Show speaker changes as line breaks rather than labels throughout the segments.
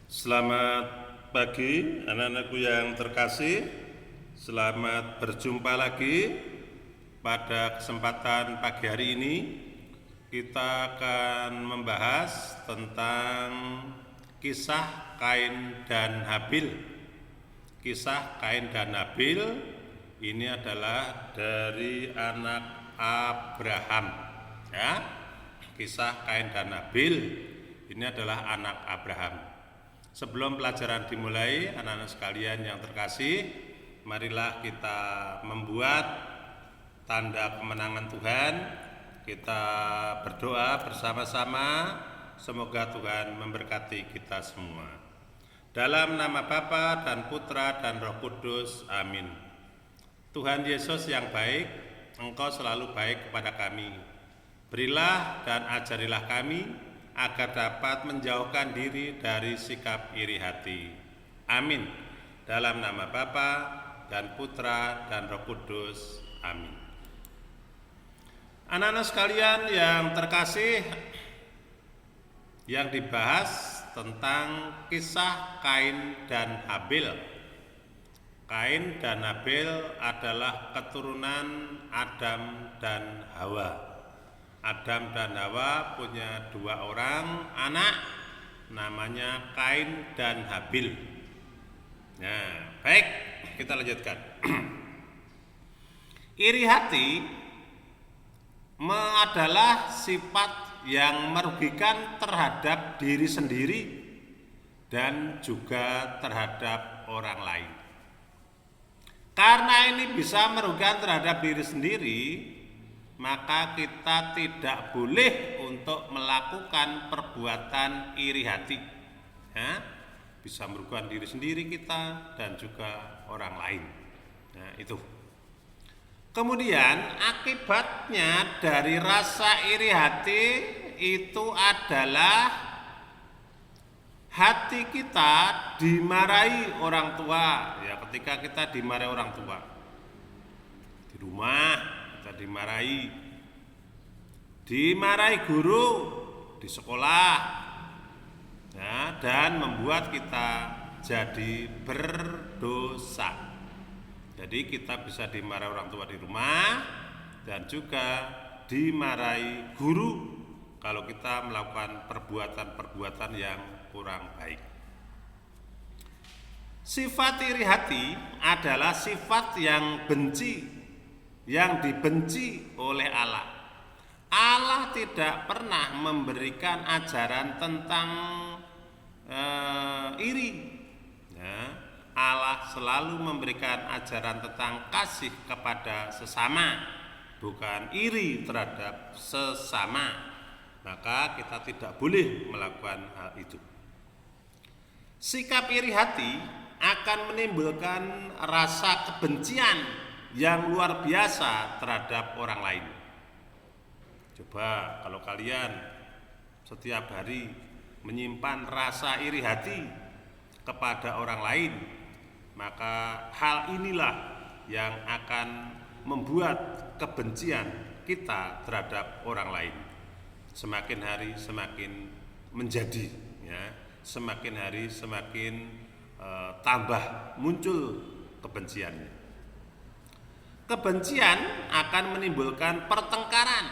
Selamat pagi anak-anakku yang terkasih. Selamat berjumpa lagi. Pada kesempatan pagi hari ini kita akan membahas tentang kisah Kain dan Habil. Kisah Kain dan Habil ini adalah dari anak Abraham, ya. Kisah Kain dan Habil ini adalah anak Abraham. Sebelum pelajaran dimulai, anak-anak sekalian yang terkasih, marilah kita membuat tanda kemenangan Tuhan. Kita berdoa bersama-sama, semoga Tuhan memberkati kita semua. Dalam nama Bapa dan Putra dan Roh Kudus, amin. Tuhan Yesus yang baik, Engkau selalu baik kepada kami. Berilah dan ajarilah kami agar dapat menjauhkan diri dari sikap iri hati. Amin. Dalam nama Bapa dan Putra dan Roh Kudus. Amin. Anak-anak sekalian yang terkasih, yang dibahas tentang kisah Kain dan Habil. Kain dan Habil adalah keturunan Adam dan Hawa. Adam dan Hawa punya dua orang anak, namanya Kain dan Habil. Nah, baik, kita lanjutkan. Iri hati adalah sifat yang merugikan terhadap diri sendiri dan juga terhadap orang lain. Karena ini bisa merugikan terhadap diri sendiri, maka kita tidak boleh untuk melakukan perbuatan iri hati, ya, bisa merugikan diri sendiri kita dan juga orang lain. Nah, itu. Kemudian akibatnya dari rasa iri hati itu adalah hati kita dimarahi orang tua. Ya, ketika kita dimarahi orang tua di rumah, dimarahi guru di sekolah, ya, dan membuat kita jadi berdosa. Jadi kita bisa dimarahi orang tua di rumah dan juga dimarahi guru kalau kita melakukan perbuatan-perbuatan yang kurang baik. Sifat iri hati adalah sifat yang dibenci oleh Allah. Allah tidak pernah memberikan ajaran tentang iri. Ya, Allah selalu memberikan ajaran tentang kasih kepada sesama, bukan iri terhadap sesama. Maka kita tidak boleh melakukan hal itu. Sikap iri hati akan menimbulkan rasa kebencian yang luar biasa terhadap orang lain. Coba kalau kalian setiap hari menyimpan rasa iri hati kepada orang lain, maka hal inilah yang akan membuat kebencian kita terhadap orang lain semakin hari semakin menjadi, ya, semakin hari semakin tambah muncul kebenciannya. Kebencian akan menimbulkan pertengkaran,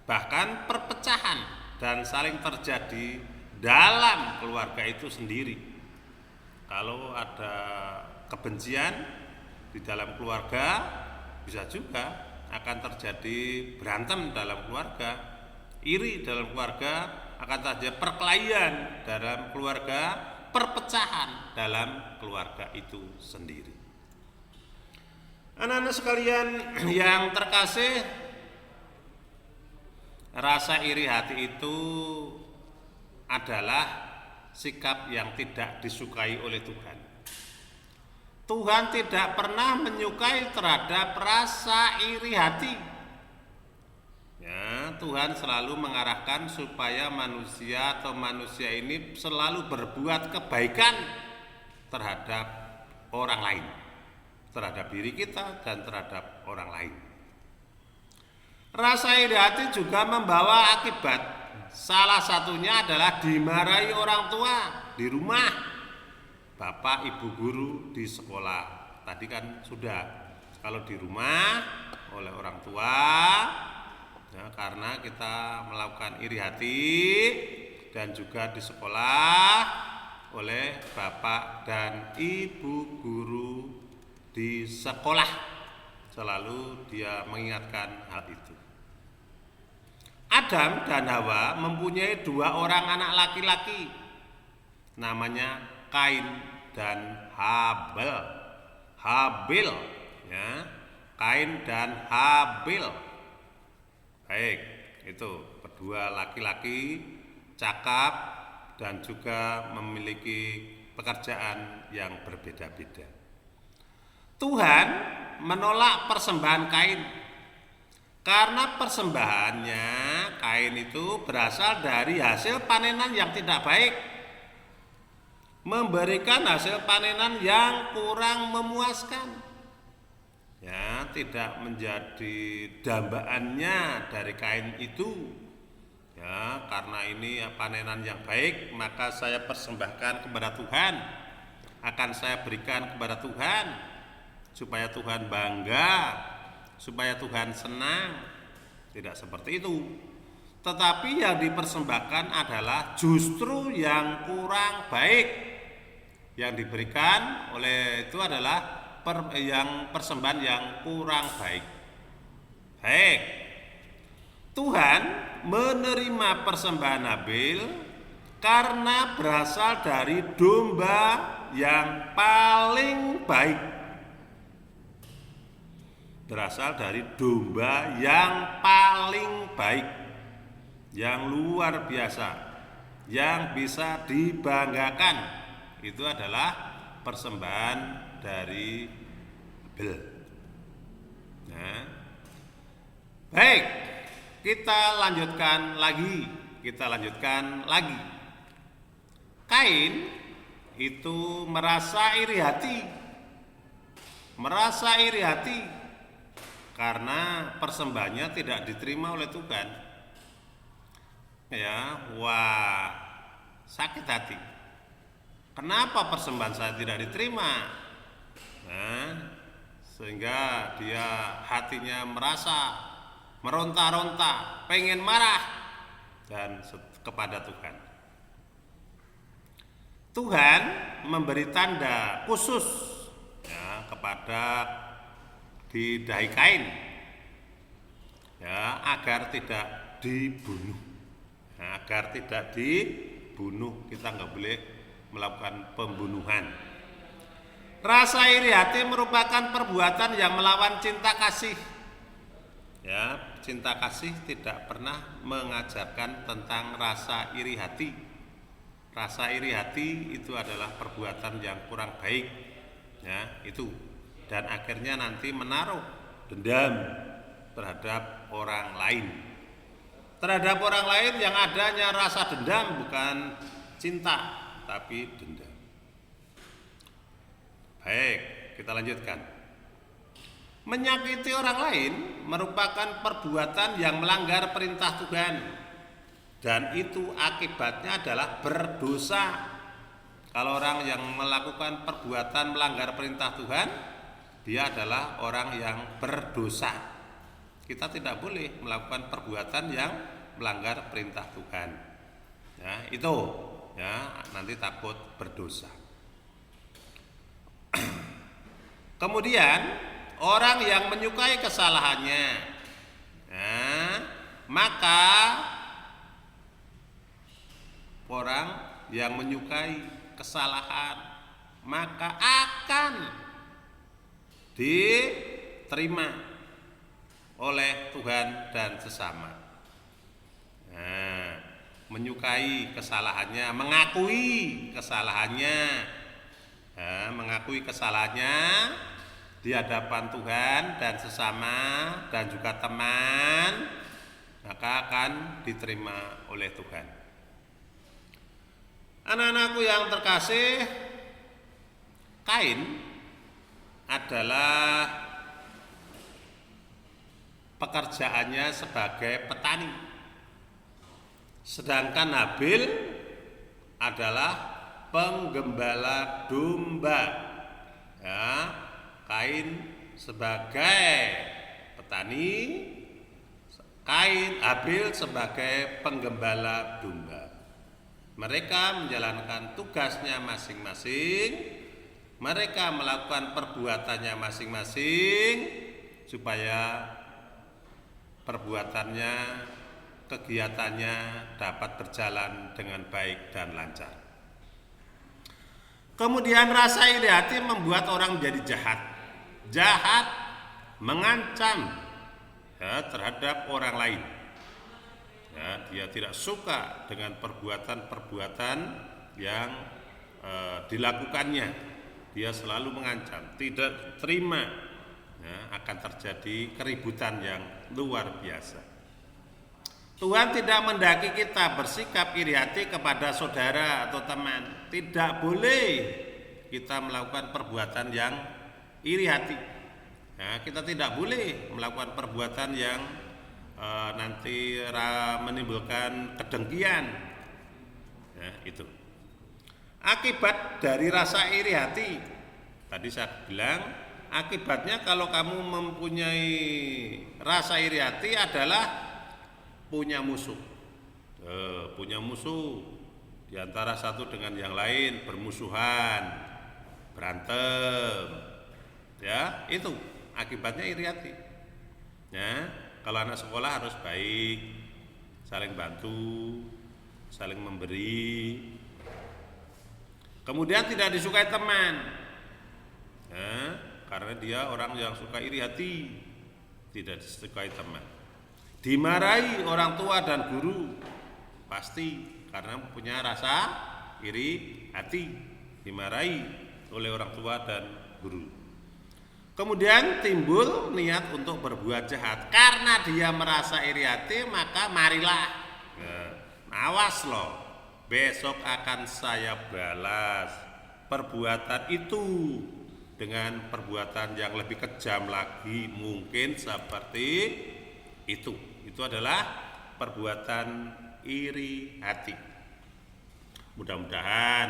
bahkan perpecahan, dan saling terjadi dalam keluarga itu sendiri. Kalau ada kebencian di dalam keluarga, bisa juga akan terjadi berantem dalam keluarga, iri dalam keluarga, akan terjadi perkelahian dalam keluarga, perpecahan dalam keluarga itu sendiri. Anak-anak sekalian yang terkasih, rasa iri hati itu adalah sikap yang tidak disukai oleh Tuhan. Tuhan tidak pernah menyukai terhadap rasa iri hati. Ya, Tuhan selalu mengarahkan supaya manusia ini selalu berbuat kebaikan terhadap orang lain, terhadap diri kita dan terhadap orang lain. Rasa iri hati juga membawa akibat Salah satunya adalah dimarahi orang tua di rumah, bapak ibu guru di sekolah. Tadi kan sudah, kalau di rumah oleh orang tua, ya, karena kita melakukan iri hati, dan juga di sekolah oleh bapak dan ibu guru di sekolah. Selalu dia mengingatkan hal itu. Adam dan Hawa mempunyai 2 orang anak laki-laki, namanya Kain dan Habil, ya, Kain dan Habil. Baik, itu kedua laki-laki cakap dan juga memiliki pekerjaan yang berbeda-beda. Tuhan menolak persembahan Kain karena persembahannya Kain itu berasal dari hasil panenan yang tidak baik, memberikan hasil panenan yang kurang memuaskan. Ya, tidak menjadi dambaannya dari Kain itu. Ya, karena ini panenan yang baik, maka saya persembahkan kepada Tuhan. Akan saya berikan kepada Tuhan supaya Tuhan bangga, supaya Tuhan senang. Tidak seperti itu. Tetapi yang dipersembahkan adalah justru yang kurang baik. Yang diberikan oleh itu adalah persembahan yang kurang baik. Baik. Tuhan menerima persembahan Habil karena berasal dari domba yang paling baik. Berasal dari domba yang paling baik, yang luar biasa, yang bisa dibanggakan. Itu adalah persembahan dari Habil. Nah, baik, kita lanjutkan lagi. Kain itu merasa iri hati karena persembahannya tidak diterima oleh Tuhan. Ya, wah, sakit hati. Kenapa persembahan saya tidak diterima? Nah, sehingga dia hatinya merasa meronta-ronta, pengen marah dan kepada Tuhan. Tuhan memberi tanda khusus, ya, kepada di dahi Kain, ya, agar tidak dibunuh. Nah, agar tidak dibunuh, kita nggak boleh melakukan pembunuhan. Rasa iri hati merupakan perbuatan yang melawan cinta kasih. Ya, cinta kasih tidak pernah mengajarkan tentang rasa iri hati. Rasa iri hati itu adalah perbuatan yang kurang baik. Ya, itu. Dan akhirnya nanti menaruh dendam terhadap orang lain. Terhadap orang lain yang adanya rasa dendam, bukan cinta, tapi dendam. Baik, kita lanjutkan. Menyakiti orang lain merupakan perbuatan yang melanggar perintah Tuhan, dan itu akibatnya adalah berdosa. Kalau orang yang melakukan perbuatan melanggar perintah Tuhan, dia adalah orang yang berdosa. Kita tidak boleh melakukan perbuatan yang melanggar perintah Tuhan. Ya, itu, ya, nanti takut berdosa. Kemudian orang yang menyukai kesalahannya, ya, maka orang yang menyukai kesalahan maka akan diterima oleh Tuhan dan sesama. Nah, menyukai kesalahannya, mengakui kesalahannya di hadapan Tuhan dan sesama dan juga teman, maka akan diterima oleh Tuhan. Anak-anakku yang terkasih, Kain adalah pekerjaannya sebagai petani. Sedangkan Habil adalah penggembala domba. Ya, Kain sebagai petani, Habil sebagai penggembala domba. Mereka menjalankan tugasnya masing-masing. Mereka melakukan perbuatannya masing-masing supaya perbuatannya, kegiatannya dapat berjalan dengan baik dan lancar. Kemudian rasa iri hati membuat orang menjadi jahat, mengancam terhadap orang lain. Dia tidak suka dengan perbuatan-perbuatan yang dilakukannya. Dia selalu mengancam, tidak terima, akan terjadi keributan yang luar biasa. Tuhan tidak mendaki kita bersikap iri hati kepada saudara atau teman. Tidak boleh kita melakukan perbuatan yang iri hati. Kita tidak boleh melakukan perbuatan yang nanti menimbulkan kedengkian. Itu akibat dari rasa iri hati. Tadi saya bilang, akibatnya kalau kamu mempunyai rasa iri hati adalah punya musuh. Punya musuh di antara satu dengan yang lain, bermusuhan, berantem. Ya, itu akibatnya iri hati. Kalau anak sekolah harus baik, saling bantu, saling memberi. Kemudian tidak disukai teman, karena dia orang yang suka iri hati, tidak disukai teman. Dimarahi orang tua dan guru, pasti karena punya rasa iri hati, dimarahi oleh orang tua dan guru. Kemudian timbul niat untuk berbuat jahat. Karena dia merasa iri hati, maka marilah, awas loh, besok akan saya balas perbuatan itu dengan perbuatan yang lebih kejam lagi, mungkin seperti itu. Itu adalah perbuatan iri hati. Mudah-mudahan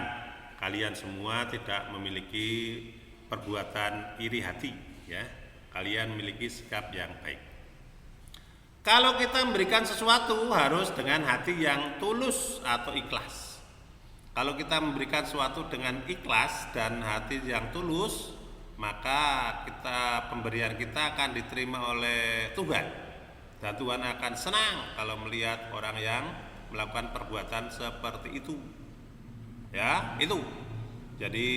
kalian semua tidak memiliki perbuatan iri hati, ya. Kalian memiliki sikap yang baik. Kalau kita memberikan sesuatu harus dengan hati yang tulus atau ikhlas. Kalau kita memberikan sesuatu dengan ikhlas dan hati yang tulus, maka pemberian kita akan diterima oleh Tuhan. Dan Tuhan akan senang kalau melihat orang yang melakukan perbuatan seperti itu. Ya, itu. Jadi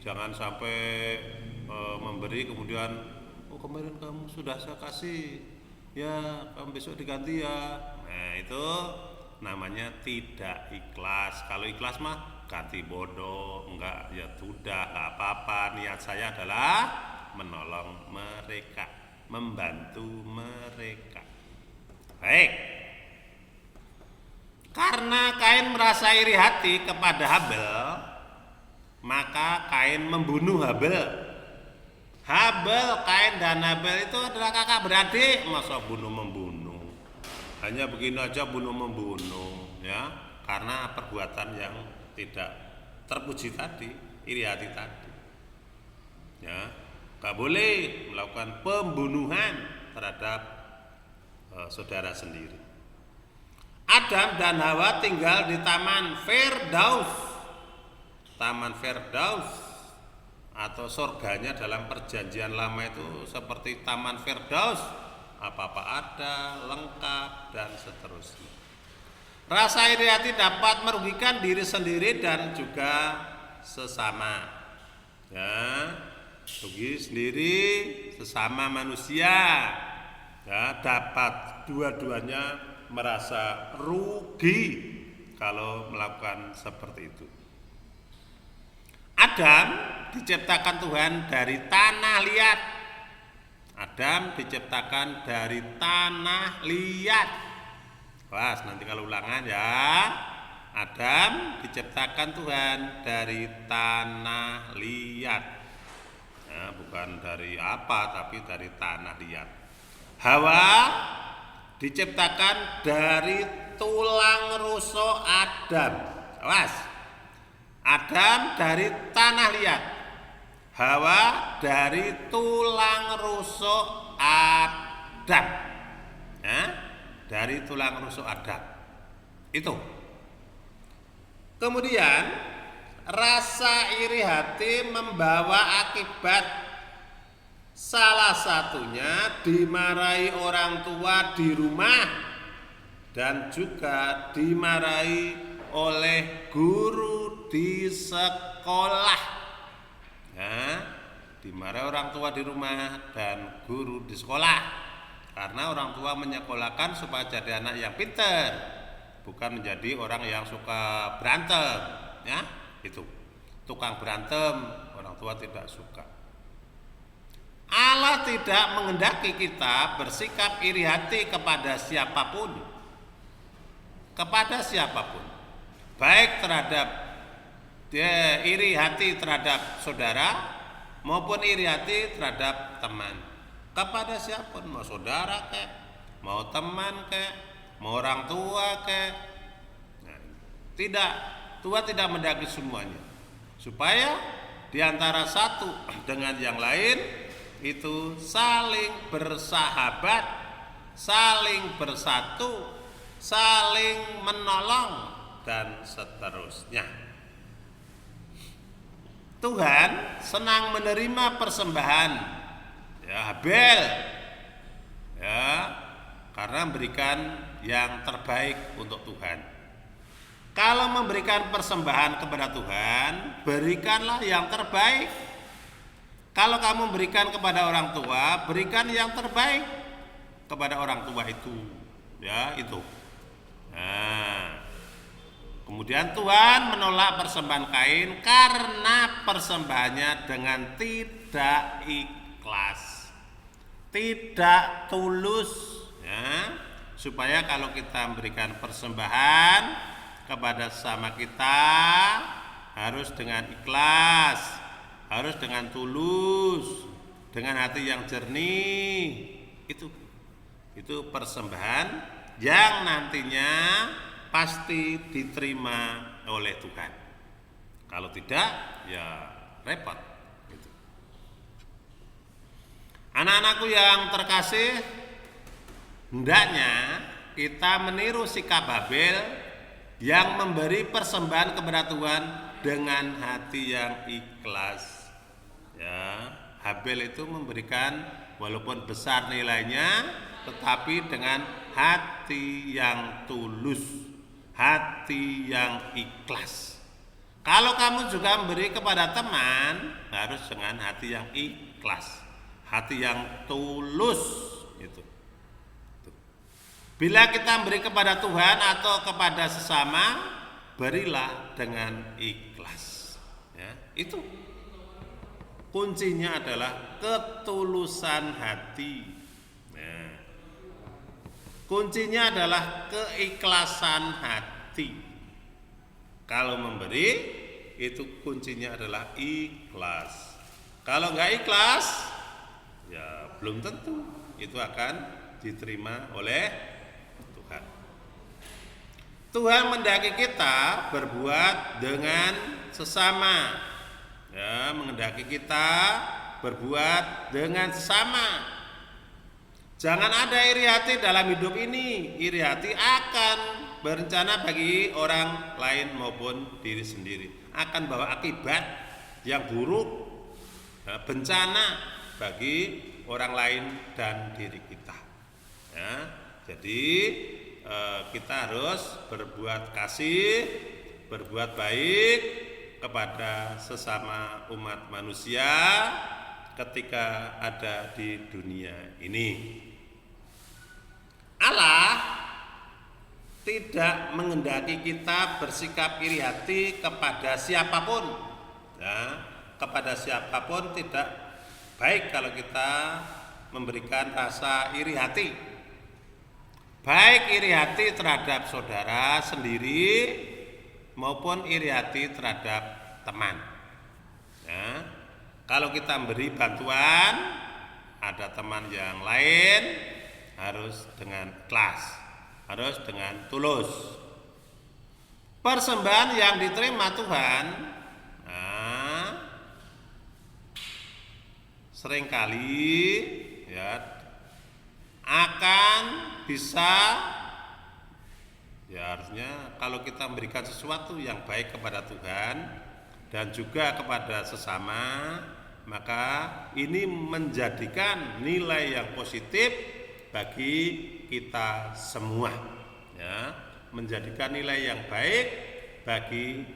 jangan sampai memberi kemudian, kemarin kamu sudah saya kasih, ya kamu besok diganti ya. Nah, itu namanya tidak ikhlas. Kalau ikhlas mah ganti bodoh, enggak ya sudah, enggak apa-apa. Niat saya adalah menolong mereka, membantu mereka. Baik. Karena Kain merasa iri hati kepada Habel, maka Kain membunuh Habel. Kain dan Habel itu adalah kakak beradik, masa bunuh-membunuh. Hanya begini aja bunuh-membunuh, ya, karena perbuatan yang tidak terpuji tadi, iri hati tadi. Ya, gak boleh melakukan pembunuhan terhadap saudara sendiri. Adam dan Hawa tinggal di Taman Firdaus. Taman Firdaus atau surganya dalam perjanjian lama itu seperti Taman Firdaus, apa-apa ada, lengkap dan seterusnya. Rasa iri hati dapat merugikan diri sendiri dan juga sesama. Ya, rugi sendiri, sesama manusia. Ya, dapat dua-duanya merasa rugi kalau melakukan seperti itu. Adam diciptakan Tuhan dari tanah liat. Adam diciptakan dari tanah liat. Pas nanti kalau ulangan ya. Adam diciptakan Tuhan dari tanah liat. Ya, bukan dari apa, tapi dari tanah liat. Hawa diciptakan dari tulang rusuk Adam. Awas. Adam dari tanah liat. Hawa dari tulang rusuk Adam. Ya, dari tulang rusuk Adam. Itu. Kemudian rasa iri hati membawa akibat, salah satunya dimarahi orang tua di rumah dan juga dimarahi oleh guru di sekolah. Nah, dimarahi orang tua di rumah dan guru di sekolah karena orang tua menyekolahkan supaya jadi anak yang pintar, bukan menjadi orang yang suka berantem. Ya, itu tukang berantem, orang tua tidak suka. Allah tidak menghendaki kita bersikap iri hati kepada siapapun, baik terhadap iri hati terhadap saudara maupun iri hati terhadap teman. Kepada siapapun, mau saudara kek, mau teman kek, mau orang tua kek. Nah, Tuhan tidak mendaki semuanya, supaya diantara satu dengan yang lain itu saling bersahabat, saling bersatu, saling menolong, dan seterusnya. Tuhan senang menerima persembahan, ya, Habel, ya, karena memberikan yang terbaik untuk Tuhan. Kalau memberikan persembahan kepada Tuhan, berikanlah yang terbaik. Kalau kamu berikan kepada orang tua, berikan yang terbaik kepada orang tua itu, ya, itu. Nah, kemudian Tuhan menolak persembahan Kain karena persembahannya dengan tidak ikhlas, tidak tulus, ya. Supaya kalau kita memberikan persembahan kepada sesama kita harus dengan ikhlas, harus dengan tulus, dengan hati yang jernih. Itu persembahan yang nantinya pasti diterima oleh Tuhan. Kalau tidak, ya repot. Gitu. Anak-anakku yang terkasih, hendaknya kita meniru sikap Habel yang memberi persembahan kepada Tuhan dengan hati yang ikhlas. Ya, Habel itu memberikan walaupun besar nilainya, tetapi dengan hati yang tulus, hati yang ikhlas. Kalau kamu juga memberi kepada teman, harus dengan hati yang ikhlas, hati yang tulus. Itu. Bila kita memberi kepada Tuhan atau kepada sesama, berilah dengan ikhlas. Ya, itu kuncinya adalah ketulusan hati. Nah, kuncinya adalah keikhlasan hati. Kalau memberi, itu kuncinya adalah ikhlas. Kalau nggak ikhlas, ya belum tentu itu akan diterima oleh Tuhan. Mendaki kita berbuat dengan sesama, ya, menghendaki kita berbuat dengan sesama. Jangan ada iri hati dalam hidup ini. Iri hati akan berencana bagi orang lain maupun diri sendiri, akan bawa akibat yang buruk, bencana bagi orang lain dan diri kita. Ya, jadi kita harus berbuat kasih, berbuat baik kepada sesama umat manusia ketika ada di dunia ini. Allah tidak menghendaki kita bersikap iri hati kepada siapapun, ya, kepada siapapun tidak baik kalau kita memberikan rasa iri hati. Baik iri hati terhadap saudara sendiri maupun iri hati terhadap teman. Ya, kalau kita memberi bantuan, ada teman yang lain harus dengan ikhlas, harus dengan tulus. Persembahan yang diterima Tuhan, nah, seringkali ya akan bisa, ya harusnya kalau kita memberikan sesuatu yang baik kepada Tuhan dan juga kepada sesama, maka ini menjadikan nilai yang positif bagi kita semua, ya, menjadikan nilai yang baik bagi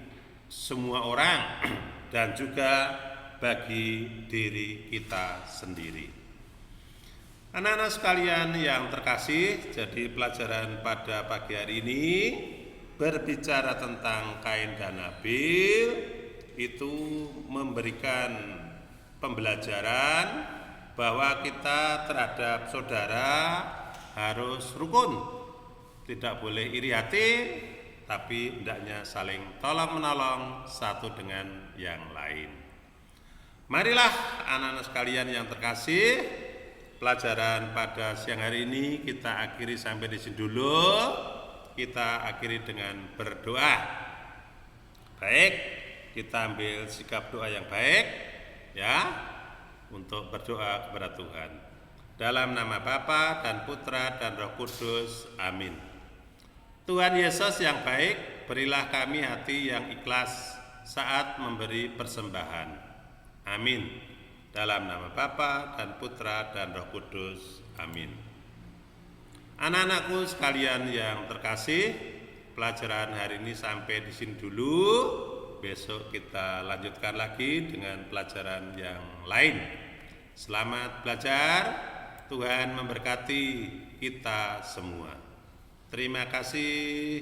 semua orang dan juga bagi diri kita sendiri. Anak-anak sekalian yang terkasih, jadi pelajaran pada pagi hari ini berbicara tentang Kain dan Habil, itu memberikan pembelajaran bahwa kita terhadap saudara harus rukun, tidak boleh iri hati, tapi hendaknya saling tolong menolong satu dengan yang lain. Marilah anak-anak sekalian yang terkasih, pelajaran pada siang hari ini kita akhiri sampai di sini dulu. Kita akhiri dengan berdoa. Baik, kita ambil sikap doa yang baik, ya, untuk berdoa kepada Tuhan. Dalam nama Bapa dan Putra dan Roh Kudus, amin. Tuhan Yesus yang baik, berilah kami hati yang ikhlas saat memberi persembahan. Amin. Dalam nama Bapa dan Putra dan Roh Kudus, amin. Anak-anakku sekalian yang terkasih, pelajaran hari ini sampai di sini dulu. Besok kita lanjutkan lagi dengan pelajaran yang lain. Selamat belajar. Tuhan memberkati kita semua. Terima kasih.